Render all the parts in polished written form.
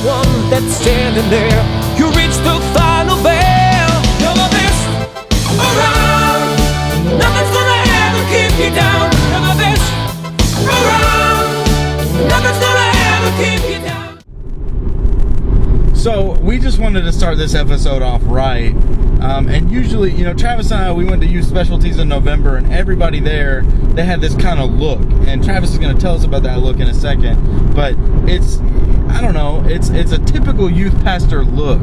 one that's standing there. You reach the final bell. You're the best around. Nothing's gonna ever keep you down. You're the best around. Nothing's gonna ever keep you down. So we just wanted to start this episode off right. And usually, you know, Travis and I, we went to Youth Specialties in November, and everybody there, they had this kind of look. And Travis is going to tell us about that look in a second. But it's, I don't know, it's a typical youth pastor look.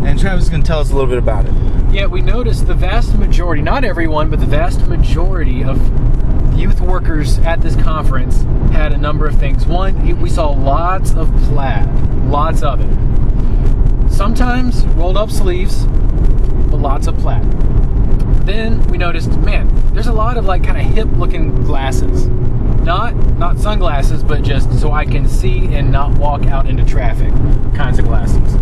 And Travis is going to tell us a little bit about it. Yeah, we noticed the vast majority, not everyone, but the vast majority of youth workers at this conference had a number of things. One, we saw lots of plaid, lots of it. Sometimes rolled up sleeves, but lots of plaid. Then we noticed, man, there's a lot of like kind of hip looking glasses. Not sunglasses, but just so I can see and not walk out into traffic kinds of glasses.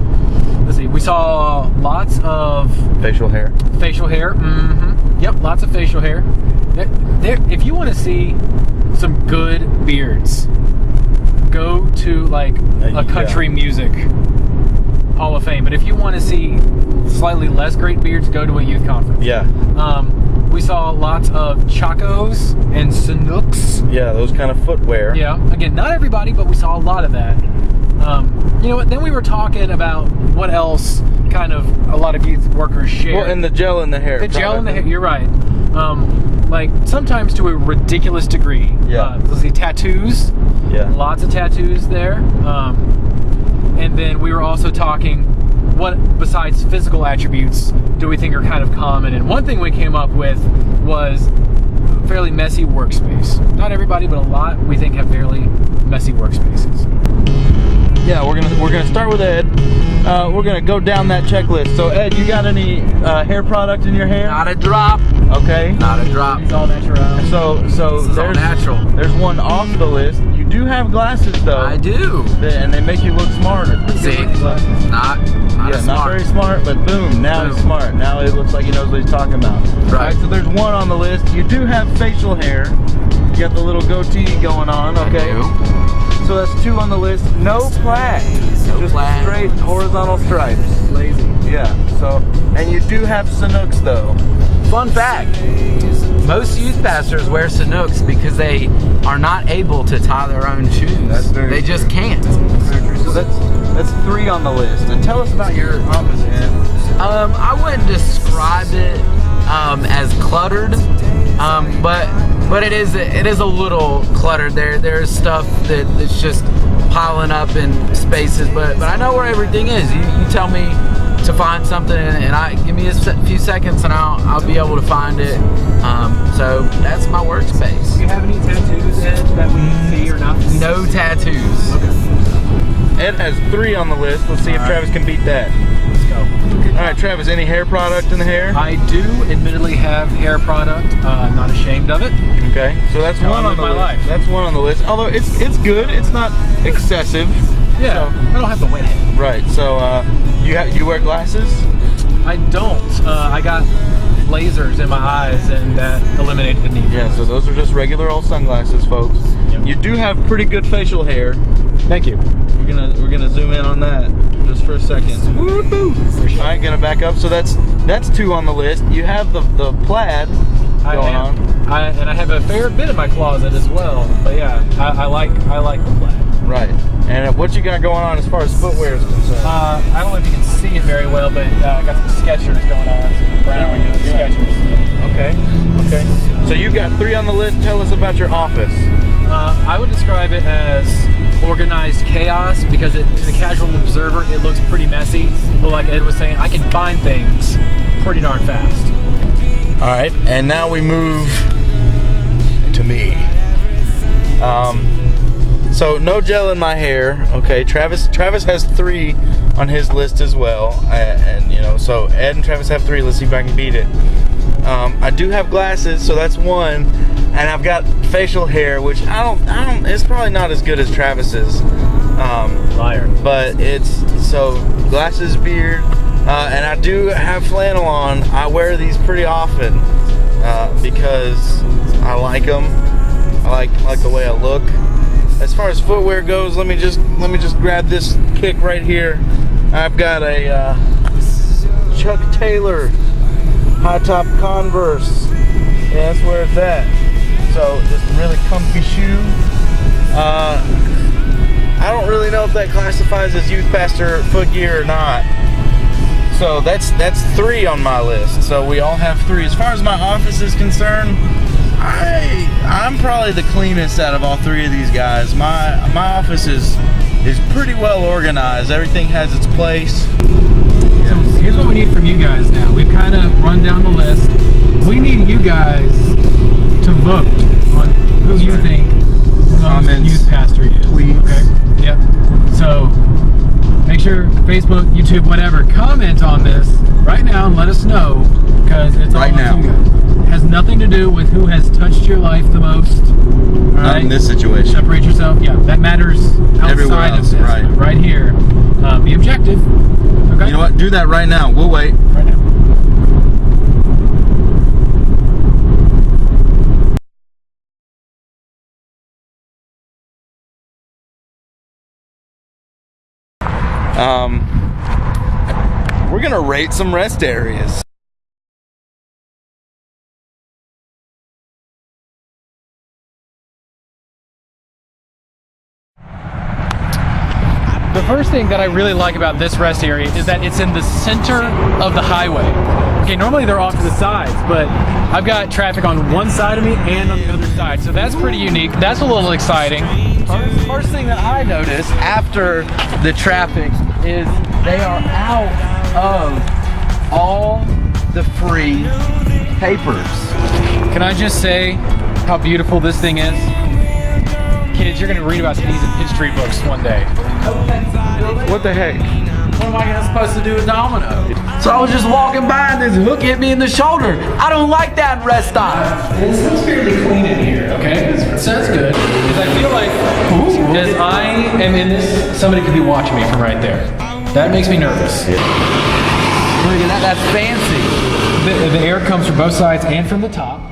Let's see, we saw lots of Facial hair. Mm-hmm. Yep, lots of facial hair. If you want to see some good beards, go to like a country music Hall of Fame. But if you want to see slightly less great beards, go to a youth conference. Yeah. We saw lots of chacos and Sanooks. Yeah, those kind of footwear. Yeah. Again, not everybody, but we saw a lot of that. You know what? Then we were talking about what else kind of a lot of youth workers share. Well, and the gel in the hair. The gel in the hair, you're right. Like sometimes to a ridiculous degree. Yeah. Let's see, tattoos. Yeah. Lots of tattoos there. And then we were also talking, what besides physical attributes do we think are kind of common? And one thing we came up with was fairly messy workspace. Not everybody, but a lot we think have fairly messy workspaces. Yeah, we're gonna start with Ed. We're gonna go down that checklist. So Ed, you got any hair product in your hair? Not a drop. Okay. Not a drop. It's all natural. So It's all natural. There's one off the list. You do have glasses though. I do. And they make you look smarter. See, not Yeah, not very smart, but boom, now he's smart. Now it looks like he knows what he's talking about. Right. Alright, so there's one on the list. You do have facial hair. You got the little goatee going on, okay? I do. So that's 2 on the list. No plaid. No Just plaid. straight horizontal stripes. Lazy. Yeah, so, and you do have Sanooks though. Fun fact. Most youth pastors wear Sanooks because they are not able to tie their own shoes. That's very They just true. can't. So that's 3 on the list. And tell us about your office, Ed. I wouldn't describe it as cluttered, but it is a little cluttered. There's stuff that's just piling up in spaces, but I know where everything is. You tell me to find something, and give me a few seconds, and I'll be able to find it. So that's my workspace. Do you have any tattoos, Ed, that we can see or not see? No tattoos. Okay. Ed has 3 on the list. Let's see if Travis can beat that. Let's go. Alright, Travis, any hair product in the hair? I do admittedly have hair product. I'm not ashamed of it. Okay, so that's How one I on the live my list. life. That's one on the list. Although it's good. It's not excessive. Yeah, I don't have the wet head. Right. So you wear glasses? I don't. I got lasers in my eyes, and that eliminated the need. Yeah. So those are just regular old sunglasses, folks. Yep. You do have pretty good facial hair. Thank you. We're gonna zoom in on that just for a second. Woohoo! All right, gonna back up. So that's 2 on the list. You have the plaid going on. I have a fair bit in my closet as well. But yeah, I like the plaid. Right. And what you got going on as far as footwear is concerned? I don't know if you can see it very well, but I got some Skechers going on. Some brown Skechers. Okay. So you got 3 on the list. Tell us about your office. I would describe it as organized chaos because to the casual observer, it looks pretty messy. But like Ed was saying, I can find things pretty darn fast. All right, and now we move to me. So no gel in my hair. Okay, Travis has 3 on his list as well, and you know, so Ed and Travis have 3. Let's see if I can beat it. I do have glasses, so that's 1, and I've got facial hair, which I don't. It's probably not as good as Travis's. Liar. But it's so glasses, beard, and I do have flannel on. I wear these pretty often because I like them. I like the way I look. as far as footwear goes, let me just grab this kick right here. I've got a Chuck Taylor high top Converse. Yeah, that's where it's at. So just a really comfy shoe. I don't really know if that classifies as youth pastor foot gear or not. So that's 3 on my list. So we all have 3. As far as my office is concerned, I'm probably the cleanest out of all 3 of these guys. My office is pretty well organized. Everything has its place. So here's what we need from you guys now. We've kind of run down the list. We need you guys to vote on who you think the youth pastor is. Please. Okay. Yep. So make sure Facebook, YouTube, whatever, comment on this right now and let us know, because it's all Right now. up to you guys. It has nothing to do with who has touched your life the most. All Not in this situation. Separate yourself. Yeah, that matters Everywhere outside else, of this. right. But right here, be objective. Okay. You know what? Do that right now. We'll wait. Right now. We're gonna rate some rest areas. The first thing that I really like about this rest area is that it's in the center of the highway. Okay, normally they're off to the sides, but I've got traffic on one side of me and on the other side, so that's pretty unique. That's a little exciting. First thing that I noticed after the traffic is they are out of all the free papers. Can I just say how beautiful this thing is? Kids, you're gonna read about these in history books one day. What the heck? What am I supposed to do with Domino? So I was just walking by and this hook hit me in the shoulder. I don't like that rest stop. It smells fairly clean in here, okay? So that's good. Because I feel like, as I am in this, somebody could be watching me from right there. That makes me nervous. Look at that, that's fancy. The air comes from both sides and from the top.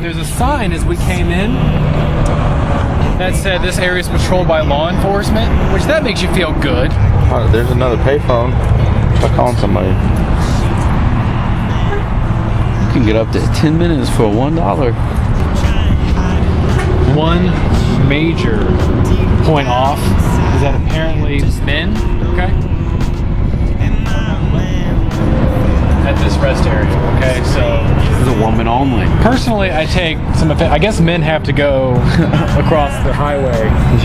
There's a sign as we came in that said this area is patrolled by law enforcement, which that makes you feel good. Oh, there's another payphone. Try calling somebody. You can get up to 10 minutes for $1. One major point off is that apparently men, okay, at this rest area, okay, so This is a woman only. personally I take some offense. I guess men have to go across the highway.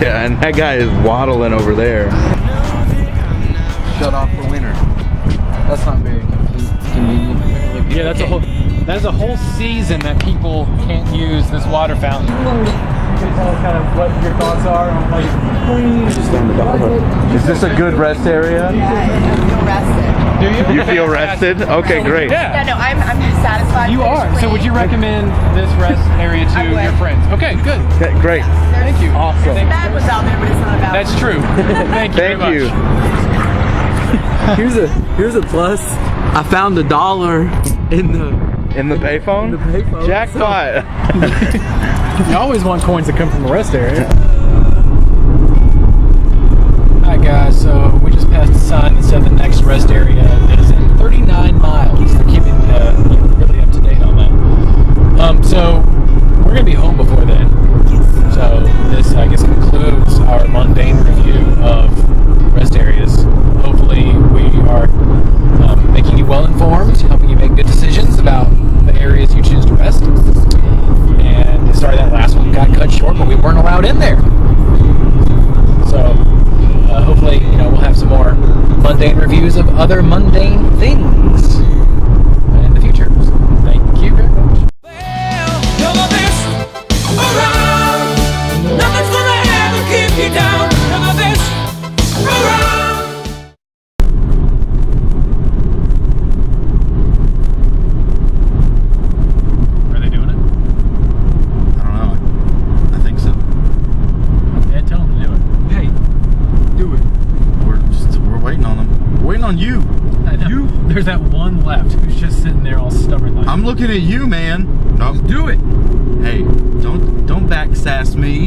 Yeah, and that guy is waddling over there. Shut off for winter. That's not very convenient. Yeah, that's a whole season that people can't use this water fountain. You can tell kind of what your thoughts are on how you Is this a good rest area? Rested. do you? You feel rested? Okay, great. Yeah, Yeah. no, I'm satisfied. You are. So would you recommend this rest area to I would. your friends? Okay, good. Okay, great. Thank you. Awesome. Thank Bad was out there, but it's not about. That's true. Thank you Thank very you. much. Here's a plus. I found $1 in the In the payphone? payphone. Jackpot. You always want coins that come from the rest area. Alright guys, so we just passed a sign that said the next rest area is in 39 miles. They're keeping really up to date on that. So we're going to be home before then. So this, I guess, concludes our mundane review of rest areas. Hopefully we are making you well informed, helping you make good decisions about the areas you choose to rest. And sorry that last one got cut short, but we weren't allowed in there. So hopefully, we'll have some more mundane reviews of other mundane things in the future. Thank you very much. Well, none of this around. Nothing's gonna ever keep you down. None of this around. Are they doing it? I don't know. I think so. Yeah, tell them to do it. Hey, do it. We're waiting on them. We're waiting on you. there's that one left who's just sitting there all stubborn like. I'm looking at you, man. No, Do it. hey, don't backsass me.